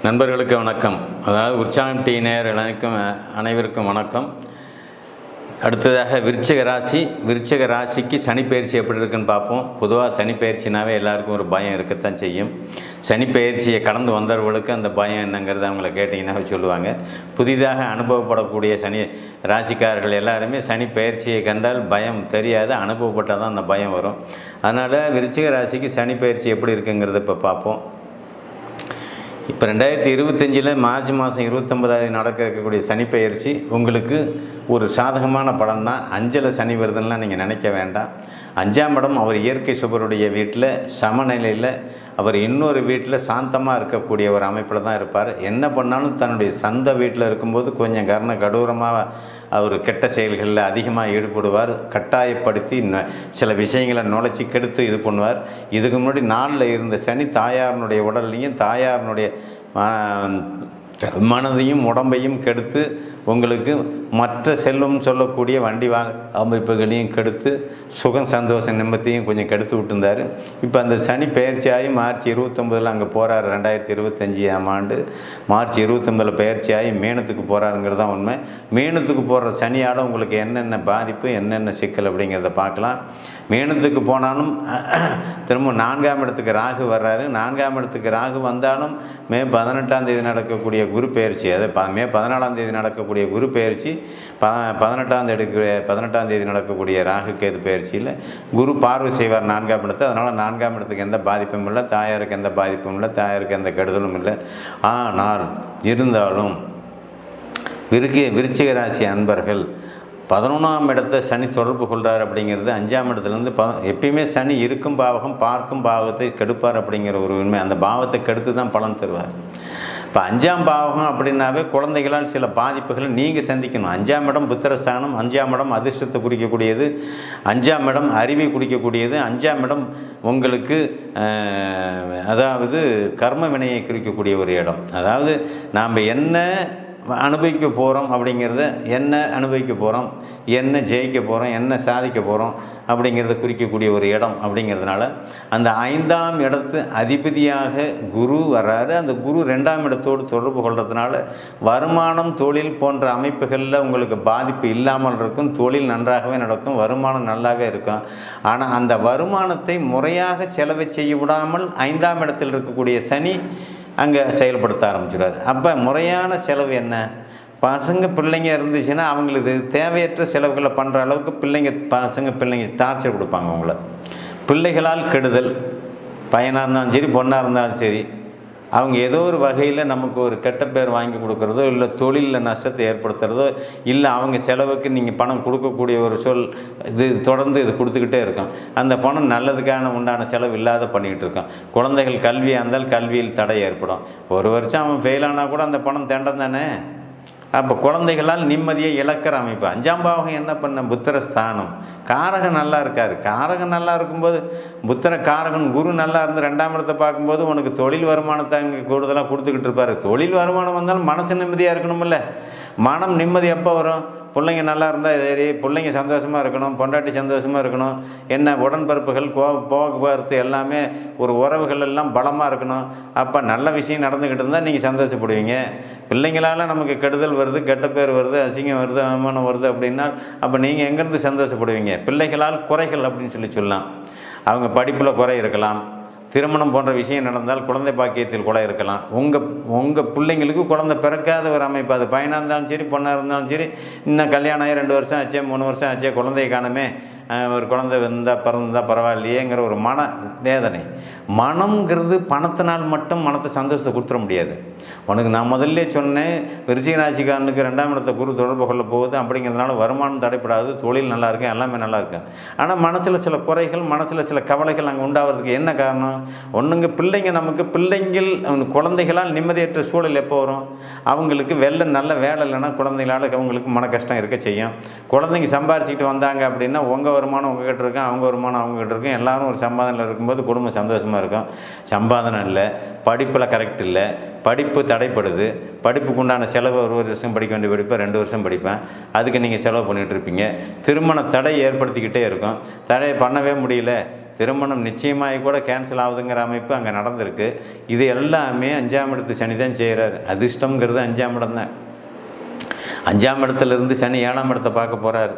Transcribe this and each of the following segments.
நண்பர்களுக்கு வணக்கம். அதாவது உற்சாகம் டீ நேயர்கள் அனைவருக்கும் வணக்கம். அடுத்ததாக விருச்சிக ராசிக்கு சனி பயிற்சி எப்படி இருக்குன்னு பார்ப்போம். பொதுவாக சனி பயிற்சினாவே எல்லாருக்கும் ஒரு பயம் இருக்கத்தான் செய்யும். சனி பயிற்சியை கடந்து வந்தவர்களுக்கு அந்த பயம் என்னங்கிறது அவங்கள கேட்டிங்கன்னா சொல்லுவாங்க. புதிதாக அனுபவப்படக்கூடிய சனி ராசிக்காரர்கள் எல்லாருமே சனி பயிற்சியை கண்டால் பயம் தெரியாது, அனுபவப்பட்டால் தான் அந்த பயம் வரும். அதனால் விருச்சிக ராசிக்கு சனி பயிற்சி எப்படி இருக்குங்கிறத இப்போ பார்ப்போம். இப்போ 2025 மார்ச் மாதம் 29 நடக்க இருக்கக்கூடிய சனி பயிற்சி உங்களுக்கு ஒரு சாதகமான பலன் தான். 5 சனி வருதுன்னெலாம் நீங்கள் நினைக்க வேண்டாம். 5ஆம் இடம் அவர் இயற்கை சுபருடைய வீட்டில் சமநிலையில், அவர் இன்னொரு வீட்டில் சாந்தமாக இருக்கக்கூடிய ஒரு அமைப்பில் தான் இருப்பார். என்ன பண்ணாலும் தன்னுடைய சொந்த வீட்டில் இருக்கும்போது கொஞ்சம் கடூரமாக அவர் கெட்ட செயல்களில் அதிகமாக ஈடுபடுவார். கட்டாயப்படுத்தி சில விஷயங்களை நுழைச்சி கெடுத்து இது பண்ணுவார். இதுக்கு முன்னாடி நாளில் இருந்த சனி தாயாரனுடைய உடல்லையும் தாயாரனுடைய மனதையும் உடம்பையும் கெடுத்து உங்களுக்கு மற்ற செல்வம் சொல்லக்கூடிய வண்டி அமைப்புகளையும் கெடுத்து சுகம் சந்தோஷம் நிம்மதியும் கொஞ்சம் கெடுத்து விட்டுருந்தார். இப்போ அந்த சனி பயிற்சியாகி மார்ச் 29 அங்கே போகிறார். 2025ஆம் ஆண்டு மார்ச் 29 பயிற்சியாகி மீனத்துக்கு போகிறாருங்கிறது தான் உண்மை. மீனத்துக்கு போகிற சனியால் உங்களுக்கு என்னென்ன பாதிப்பு, என்னென்ன சிக்கல் அப்படிங்கிறத பார்க்கலாம். மீனத்துக்கு போனாலும் திரும்ப 4ஆம் இடத்துக்கு ராகு வர்றாரு. 4ஆம் இடத்துக்கு ராகு வந்தாலும் மே 18ஆம் தேதி நடக்கக்கூடிய குரு பயிற்சி, அது மே 14ஆம் தேதி நடக்கக்கூடிய குரு பயிற்சி, 18ஆம் தேதி நடக்கக்கூடிய ராகு கேது பயிற்சியில் குரு பார்வை செய்வார் 4ஆம் இடத்தை. அதனால் 4ஆம் இடத்துக்கு எந்த பாதிப்பும் இல்லை, தாயாருக்கு எந்த பாதிப்பும் இல்லை, தாயாருக்கு எந்த கெடுதலும் இல்லை. ஆனால் இருந்தாலும் விருச்சிக ராசி அன்பர்கள் 11ஆம் இடத்தை சனி தொடர்பு கொள்கிறார் அப்படிங்கிறது 5ஆம் இடத்துலேருந்து எப்பயுமே சனி இருக்கும் பாவகம் பார்க்கும் பாவத்தை கெடுப்பார் அப்படிங்கிற ஒரு உண்மை. அந்த பாவத்தை கெடுத்து தான் பலன் தருவார். இப்போ 5ஆம் பாவகம் அப்படின்னாவே குழந்தைகளால் சில பாதிப்புகளை நீங்கள் சந்திக்கணும். 5ஆம் இடம் புத்திரஸ்தானம், 5ஆம் இடம் அதிர்ஷ்டத்தை குறிக்கக்கூடியது, 5ஆம் இடம் அறிவை குறிக்கக்கூடியது, 5ஆம் இடம் உங்களுக்கு அதாவது கர்ம வினையை குறிக்கக்கூடிய ஒரு இடம். அதாவது நாம் என்ன அனுபவிக்க போகிறோம் அப்படிங்கிறத, என்ன அனுபவிக்க போகிறோம், என்ன ஜெயிக்க போகிறோம், என்ன சாதிக்க போகிறோம் அப்படிங்கிறத குறிக்கக்கூடிய ஒரு இடம் அப்படிங்கிறதுனால அந்த 5ஆம் இடத்து அதிபதியாக குரு வர்றாரு. அந்த குரு 2ஆம் இடத்தோடு தொடர்பு கொள்கிறதுனால வருமானம், தொழில் போன்ற அமைப்புகளில் உங்களுக்கு பாதிப்பு இல்லாமல் இருக்கும். தொழில் நன்றாகவே நடக்கும், வருமானம் நல்லாவே இருக்கும். ஆனால் அந்த வருமானத்தை முறையாக செலவு செய்ய விடாமல் 5ஆம் இடத்தில் இருக்கக்கூடிய சனி அங்கே செயல்படுத்த ஆரம்பிச்சிடுவார். அப்போ முறையான செலவு என்ன? பிள்ளைங்க இருந்துச்சுன்னா அவங்களுக்கு தேவையற்ற செலவுகளை பண்ணுற அளவுக்கு பிள்ளைங்க டார்ச்சர் கொடுப்பாங்க. அவங்கள பிள்ளைகளால் கெடுதல், பையனாக இருந்தாலும் சரி பொண்ணாக இருந்தாலும் சரி, அவங்க ஏதோ ஒரு வகையில் நமக்கு ஒரு கெட்ட பேர் வாங்கி கொடுக்குறதோ, இல்லை தொழிலில் நஷ்டத்தை ஏற்படுத்துகிறதோ, இல்லை அவங்க செலவுக்கு நீங்கள் பணம் கொடுக்கக்கூடிய ஒரு இது தொடர்ந்து இது கொடுத்துக்கிட்டே இருக்கும். அந்த பணம் நல்லதுக்கான உண்டான செலவு இல்லாத பண்ணிக்கிட்டு இருக்கோம். குழந்தைகள் கல்வியாக இருந்தால் கல்வியில் தடை ஏற்படும். ஒரு வருஷம் அவன் ஃபெயிலானால் கூட அந்த பணம் தேண்டம் தானே. அப்போ குழந்தைகளால் நிம்மதியை இழக்கிற அமைப்பு. 5ஆம் பாவகம் என்ன பண்ண? புத்திரஸ்தானம். காரகன் நல்லா இருக்கார். காரகன் நல்லா இருக்கும்போது புத்திர காரகன் குரு நல்லா இருந்து 2ஆம் இடத்தை பார்க்கும்போது உனக்கு தொழில் வருமானத்தை அங்கே கூடுதலாக கொடுத்துக்கிட்டு இருப்பார். தொழில் வருமானம் வந்தாலும் மனசு நிம்மதியாக இருக்கணுமில்ல. மனம் நிம்மதி எப்போ வரும்? பிள்ளைங்க நல்லா இருந்தால் சரி, பிள்ளைங்க சந்தோஷமாக இருக்கணும், பொண்டாட்டி சந்தோஷமாக இருக்கணும், என்ன உடன்பிறப்புகள் போக்குவரத்து எல்லாமே ஒரு உறவுகள் எல்லாம் பலமாக இருக்கணும். அப்போ நல்ல விஷயம் நடந்துக்கிட்டு இருந்தால் நீங்கள் சந்தோஷப்படுவீங்க. பிள்ளைங்களால் நமக்கு கெடுதல் வருது, கெட்ட பேர் வருது, அசிங்கம் வருது, அவமானம் வருது அப்படின்னா அப்போ நீங்கள் எங்கேருந்து சந்தோஷப்படுவீங்க? பிள்ளைகளால் குறைகள் அப்படின்னு சொல்லலாம். அவங்க படிப்பில் குறை இருக்கலாம், திருமணம் போன்ற விஷயம் நடந்தால் குழந்தை பாக்கியத்தில் கூட இருக்கலாம். உங்கள் பிள்ளைங்களுக்கு குழந்தை பிறக்காத ஒரு அமைப்பு. அது பையனாக இருந்தாலும் சரி பொண்ணாக இருந்தாலும் சரி, இன்னும் கல்யாணம் ஆகி 2 வருஷம் ஆச்சே 3 வருஷம் ஆச்சே குழந்தையை காணுமே, ஒரு குழந்தை பிறந்தால் பரவாயில்லையேங்கிற ஒரு மன வேதனை. மனம்ங்கிறது பணத்தினால் மட்டும் மனத்தை சந்தோஷத்தை கொடுத்துட முடியாது. உனக்கு நான் முதல்ல சொன்னேன், விருச்சிக ராசிக்காரனுக்கு 2ஆம் இடத்தை குரு தொடர்பு கொள்ள போகுது அப்படிங்கிறதுனால வருமானம் தடைப்படாது, தொழில் நல்லா இருக்கும், எல்லாமே நல்லா இருக்கும். ஆனால் மனசில் சில குறைகள், மனசில் சில கவலைகள் அங்கே உண்டாகிறதுக்கு என்ன காரணம்? ஒன்றுங்க பிள்ளைங்கள் குழந்தைகளால் நிம்மதியற்ற சூழல் எப்போ வரும்? அவங்களுக்கு நல்ல வேலை இல்லைன்னா குழந்தைகளால் அவங்களுக்கு மன கஷ்டம் இருக்க செய்யும். குழந்தைங்க சம்பாரிச்சிக்கிட்டு வந்தாங்க அப்படின்னா உங்கள் வருமானம் உங்ககிட்ட இருக்கும், அவங்க வருமானம் அவங்ககிட்ட இருக்கும், எல்லாரும் ஒரு சம்பாதனையில் இருக்கும்போது குடும்பம் சந்தோஷமாக இருக்கும். சம்பாதனை இல்லை, படிப்பில் கரெக்ட் இல்லை, படிப்பு தடைப்படுது, படிப்புக்கு உண்டான செலவு ஒரு வருஷம் படிக்க வேண்டிய படிப்பை 2 வருஷம் படிப்பேன், அதுக்கு நீங்கள் செலவு பண்ணிகிட்டு இருப்பீங்க. திருமண தடை ஏற்படுத்திக்கிட்டே இருக்கும், தடை பண்ணவே முடியல, திருமணம் நிச்சயமாகி கூட கேன்சல் ஆகுதுங்கிற அமைப்பு அங்கே நடந்திருக்கு. இது எல்லாமே 5ஆம் இடத்து சனி தான் செய்கிறார். அதிர்ஷ்டங்கிறது 5ஆம் இடம் தான். 5ஆம் இடத்துலேருந்து சனி 7ஆம் இடத்தை பார்க்க போகிறார்.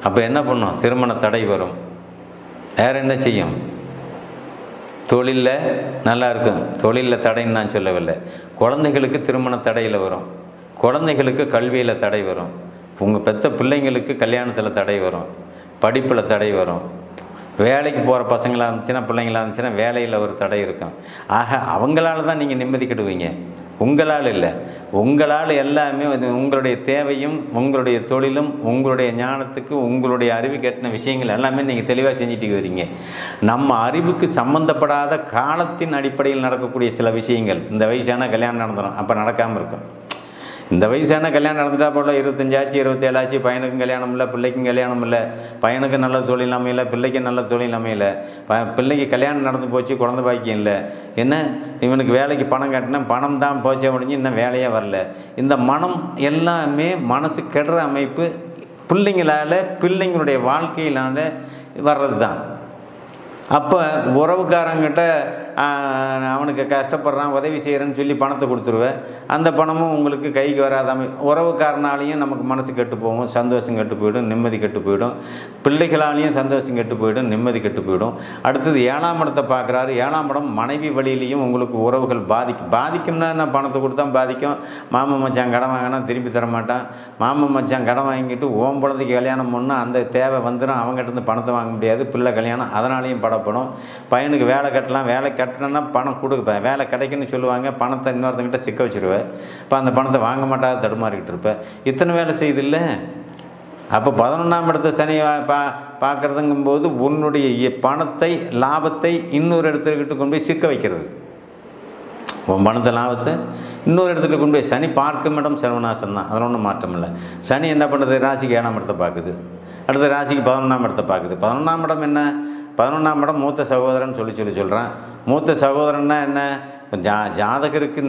அப்போ என்ன பண்ணும்? திருமண தடை வரும். வேறு என்ன செய்யும்? தொழிலில் நல்லா இருக்கும். தொழிலில் தடைன்னு நான் சொல்லவில்லை. குழந்தைகளுக்கு திருமண தடையில் வரும். குழந்தைகளுக்கு கல்வியில் தடை வரும். உங்கள் பெற்ற பிள்ளைங்களுக்கு கல்யாணத்தில் தடை வரும். படிப்பில் தடை வரும். வேலைக்கு போகிற பசங்களாக இருந்துச்சுன்னா, பிள்ளைங்களாக இருந்துச்சுன்னா வேலையில் ஒரு தடை இருக்கும். ஆக அவங்களால தான் நீங்கள் நிம்மதி கெடுவீங்க, உங்களால் இல்லை. உங்களால் எல்லாமே உங்களுடைய தேவையும் உங்களுடைய தொழிலும் உங்களுடைய ஞானத்துக்கு உங்களுடைய அறிவு கட்டின விஷயங்கள் எல்லாமே நீங்கள் தெளிவாக செஞ்சுட்டு வரீங்க. நம்ம அறிவுக்கு சம்மந்தப்படாத காலத்தின் அடிப்படையில் நடக்கக்கூடிய சில விஷயங்கள் இந்த வயசான கல்யாணம் நடந்துடும், அப்போ நடக்காமல் இருக்கும். இந்த வயசான கல்யாணம் நடந்துட்டா போல 25 ஆச்சு 27 ஆச்சு, பையனுக்கும் கல்யாணம் இல்லை, பிள்ளைக்கும் கல்யாணம் இல்லை, பையனுக்கு நல்ல தொழில் அமையலை, பிள்ளைக்கு நல்ல தொழில் அமையலை, பிள்ளைக்கு கல்யாணம் நடந்து போச்சு, குழந்தை பாக்கியம் இல்லை, என்ன இவனுக்கு வேலைக்கு பணம் கட்டினா பணம் தான் போச்சே முடிஞ்சு இன்னும் வேலையே வரல. இந்த மனம் எல்லாமே மனசு கெடுற அமைப்பு பிள்ளைங்களால் பிள்ளைங்களுடைய வாழ்க்கையிலான வர்றது தான். அப்போ உறவுக்காரங்கிட்ட அவனுக்கு கஷ்டப்படுறான் உதவி செய்கிறேன்னு சொல்லி பணத்தை கொடுத்துருவேன். அந்த பணமும் உங்களுக்கு கைக்கு வராதாம உறவுக்காரனாலையும் நமக்கு மனசு கெட்டு போகும், சந்தோஷம் கெட்டு போயிடும், நிம்மதி கெட்டு போயிடும். பிள்ளைகளாலையும் சந்தோஷம் கெட்டு போயிடும், நிம்மதி கெட்டு போயிடும். அடுத்தது 7ஆம் இடத்தை பார்க்குறாரு. 7ஆம் இடம் மனைவி வழியிலையும் உங்களுக்கு உறவுகள் பாதிக்கும்னா என்ன? பணத்தை கொடுத்தா பாதிக்கும். மாமன் மச்சான் கடன் வாங்கினா திருப்பி தர மாட்டான். மாமன் மச்சான் கடன் வாங்கிட்டு ஓம்பளத்துக்கு கல்யாணம் பண்ணால் அந்த தேவை வந்துடும், அவங்ககிட்ட பணத்தை வாங்க முடியாது. பிள்ளை கல்யாணம் அதனாலையும் படப்படும். பையனுக்கு வேலை கட்டலாம், வேலை கட்டினா பணம் கொடுப்பேன், வேலை கிடைக்குன்னு சொல்லுவாங்க, பணத்தை இன்னொருத்தங்கிட்ட சிக்க வச்சுருவேன். இப்போ அந்த பணத்தை வாங்க மாட்டாத தடுமாறிக்கிட்டு இருப்பேன். இத்தனை வேலை செய்யுதில்ல. அப்போ 11ஆம் இடத்தை சனி பார்க்குறதுங்கும்போது உன்னுடைய பணத்தை லாபத்தை இன்னொரு இடத்துக்கிட்ட கொண்டு போய் சிக்க வைக்கிறது. உன் பணத்தை லாபத்தை இன்னொரு இடத்துல கொண்டு போய் சனி பார்க்கும் இடம் சர்வநாசம் தான், அதில் ஒன்றும் மாற்றம் இல்லை. சனி என்ன பண்ணுறது? ராசிக்கு 7ஆம் இடத்தை பார்க்குது. அடுத்த ராசிக்கு 11ஆம் இடத்தை பார்க்குது. 11ஆம் இடம் என்ன? 11ஆம் இடம் மூத்த சகோதரன் சொல்கிறான். மூத்த சகோதரன்னா என்ன? ஜாதகருக்கு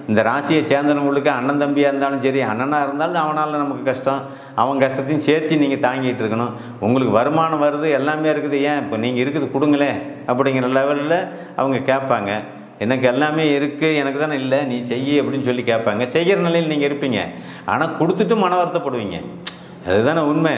இந்த ராசியை சேர்ந்தவங்களுக்கு அண்ணன் தம்பியாக இருந்தாலும் சரி, அண்ணனாக இருந்தாலும் அவனால் நமக்கு கஷ்டம், அவன் கஷ்டத்தையும் சேர்த்து நீங்கள் தாங்கிட்டு இருக்கணும். உங்களுக்கு வருமானம் வருது, எல்லாமே இருக்குது, ஏன் இப்போ நீங்கள் இருக்குது கொடுங்களே அப்படிங்கிற லெவலில் அவங்க கேட்பாங்க. எனக்கு எல்லாமே இருக்குது, எனக்கு தானே இல்லை, நீ செய்ய அப்படின்னு சொல்லி கேட்பாங்க. செய்கிற நிலையில் நீங்கள் இருப்பீங்க, ஆனால் கொடுத்துட்டு மன வருத்தப்படுவீங்க. அதுதானே உண்மை.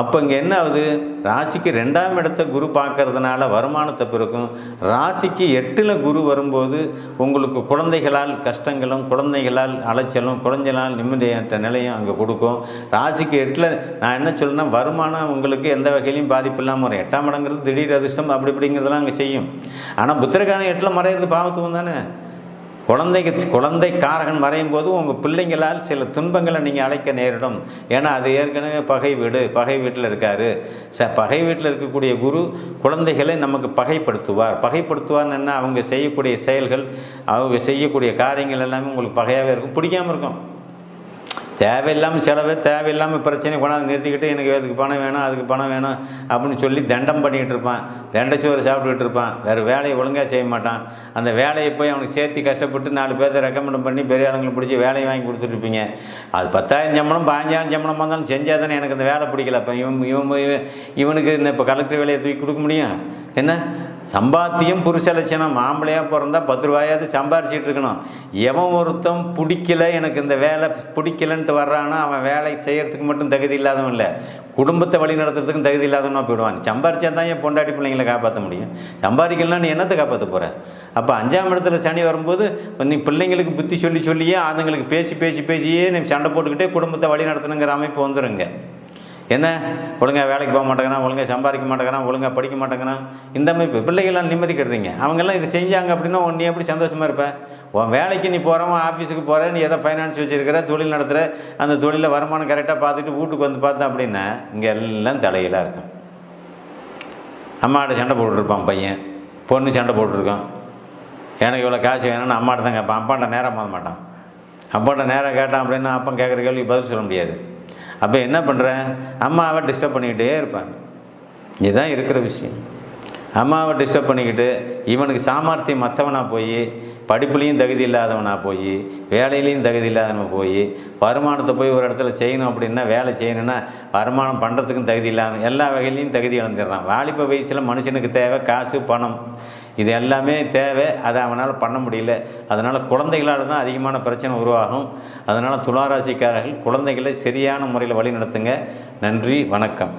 அப்போ இங்கே என்ன ஆகுது? ராசிக்கு 2ஆம் இடத்தை குரு பார்க்கறதுனால வருமானத்தை பெருக்கும். ராசிக்கு 8ல் குரு வரும்போது உங்களுக்கு குழந்தைகளால் கஷ்டங்களும் குழந்தைகளால் அலைச்சலும் குழந்தைகளால் நிம்மதியற்ற நிலையும் அங்கே கொடுக்கும். ராசிக்கு 8ல் நான் என்ன சொல்கிறேன்னா, வருமானம் உங்களுக்கு எந்த வகையிலையும் பாதிப்பு இல்லாமல் வரும். 8ஆம் இடங்கிறது திடீர் அதிர்ஷ்டம் அப்படி இப்படிங்கிறதெல்லாம் அங்கே செய்யும். ஆனால் புத்திரக்காரன் 8ல் மறையிறது பாவத்துவம் தானே. குழந்தை காரகன் மறையும் போது உங்கள் பிள்ளைங்களால் சில துன்பங்களை நீங்கள் அழைக்க நேரிடும். ஏன்னா அது ஏற்கனவே பகை வீட்டில் இருக்கார். பகை வீட்டில் இருக்கக்கூடிய குரு குழந்தைகளை நமக்கு பகைப்படுத்துவார்னு என்ன? அவங்க செய்யக்கூடிய செயல்கள், அவங்க செய்யக்கூடிய காரியங்கள் எல்லாமே உங்களுக்கு பகையாகவே இருக்கும், பிடிக்காமல் இருக்கும். தேவையில்லாமல் செலவு, தேவையில்லாமல் பிரச்சனை கொண்டாந்து நிறுத்திக்கிட்டு எனக்கு அதுக்கு பணம் வேணும் அதுக்கு பணம் வேணும் அப்படின்னு சொல்லி தண்டம் பண்ணிக்கிட்டு இருப்பான். தண்டச்சோறு சாப்பிட்டுக்கிட்டு இருப்பான். வேறு வேலையை ஒழுங்காக செய்ய மாட்டான். அந்த வேலையை போய் அவனுக்கு சேர்த்து கஷ்டப்பட்டு 4 பேர்த்த ரெக்கமெண்ட் பண்ணி பெரிய ஆளுங்களை பிடிச்சி வேலையை வாங்கி கொடுத்துட்ருப்பீங்க. அது 10,000 சம்பளம் 15,000 சம்பளம் வந்தாலும் செஞ்சால் தானே எனக்கு அந்த வேலை பிடிக்கல. இப்போ இவனுக்கு இப்போ கலெக்டர் வேலையை தூக்கி கொடுக்க முடியும்? என்ன சம்பாத்தியம் புருஷ லட்சணம். ஆம்பளையாக பிறந்தா 10 ரூபாயாவது சம்பாரிச்சிட்டு இருக்கணும். எவன் ஒருத்தன் பிடிக்கல, எனக்கு இந்த வேலை பிடிக்கலன்ட்டு வர்றானா அவன் வேலை செய்கிறதுக்கு மட்டும் தகுதி இல்லாதவன் இல்லை, குடும்பத்தை வழி நடத்துறதுக்கும் தகுதி இல்லாதவனா போயிடுவான். சம்பாரிச்சா தான் என் பொண்டாட்டி பிள்ளைங்களை காப்பாற்ற முடியும். சம்பாதிக்கலாம் நீ என்னத்தை காப்பாற்ற போகிற? அப்போ 5ஆம் இடத்துல சனி வரும்போது நீ பிள்ளைங்களுக்கு புத்தி சொல்லியே அதுங்களுக்கு பேசியே நீ சண்டை போட்டுக்கிட்டே குடும்பத்தை வழி நடத்தணுங்கிற அமைப்பு வந்துடுங்க. என்ன ஒழுங்காக வேலைக்கு போக மாட்டேங்கிறான், ஒழுங்காக சம்பாதிக்க மாட்டேங்கிறான், ஒழுங்காக படிக்க மாட்டேங்கிறான், இந்த அமைப்பு பிள்ளைகள்லாம் நிம்மதி கட்டுறீங்க. அவங்கெல்லாம் இது செஞ்சாங்க அப்படின்னா நீ எப்படி சந்தோஷமாக இருப்ப? உன் வேலைக்கு நீ போகிறவன் ஆஃபீஸுக்கு போகிற, நீ எதை ஃபைனான்ஸ் வச்சுருக்கிற, தொழில் நடத்துகிற, அந்த தொழிலில் வருமானம் கரெக்டாக பார்த்துட்டு வீட்டுக்கு வந்து பார்த்தேன் அப்படின்னா இங்கே எல்லாம் தலையிலாக இருக்கும். அம்மாட்ட சண்டை போட்டுருப்பான் பையன், பொண்ணு சண்டை போட்டுருக்கான். எனக்கு இவ்வளோ காசு வேணும்னு அம்மாட்ட தான் கேட்பான். அப்பாட்ட நேராக போக மாட்டான். அப்பாட்ட நேராக கேட்டான் அப்படின்னா அப்பா கேட்குற கேள்விக்கு பதில் சொல்ல முடியாது. அப்போ என்ன பண்ணுறேன்? அம்மாவை டிஸ்டர்ப் பண்ணிக்கிட்டே இருப்பேன். இதுதான் இருக்கிற விஷயம். அம்மாவை டிஸ்டர்ப் பண்ணிக்கிட்டு இவனுக்கு சாமர்த்தியம் மற்றவனாக போய் படிப்புலேயும் தகுதி இல்லாதவனாக போய் வேலையிலையும் தகுதி இல்லாதவன் போய் வருமானத்தை போய் ஒரு இடத்துல செய்யணும் அப்படின்னா வேலை செய்யணுன்னா வருமானம் பண்ணுறதுக்கும் தகுதி இல்லாமல் எல்லா வகையிலையும் தகுதி இழந்துடுறான். வாலிப வயசில் மனுஷனுக்கு தேவை காசு பணம், இது எல்லாமே தேவை. அதை அவனால் பண்ண முடியல. அதனால் குழந்தைகளால் தான் அதிகமான பிரச்சனை உருவாகும். அதனால் துளாராசிக்காரர்கள் குழந்தைகளை சரியான முறையில் வழி நடத்துங்க. நன்றி, வணக்கம்.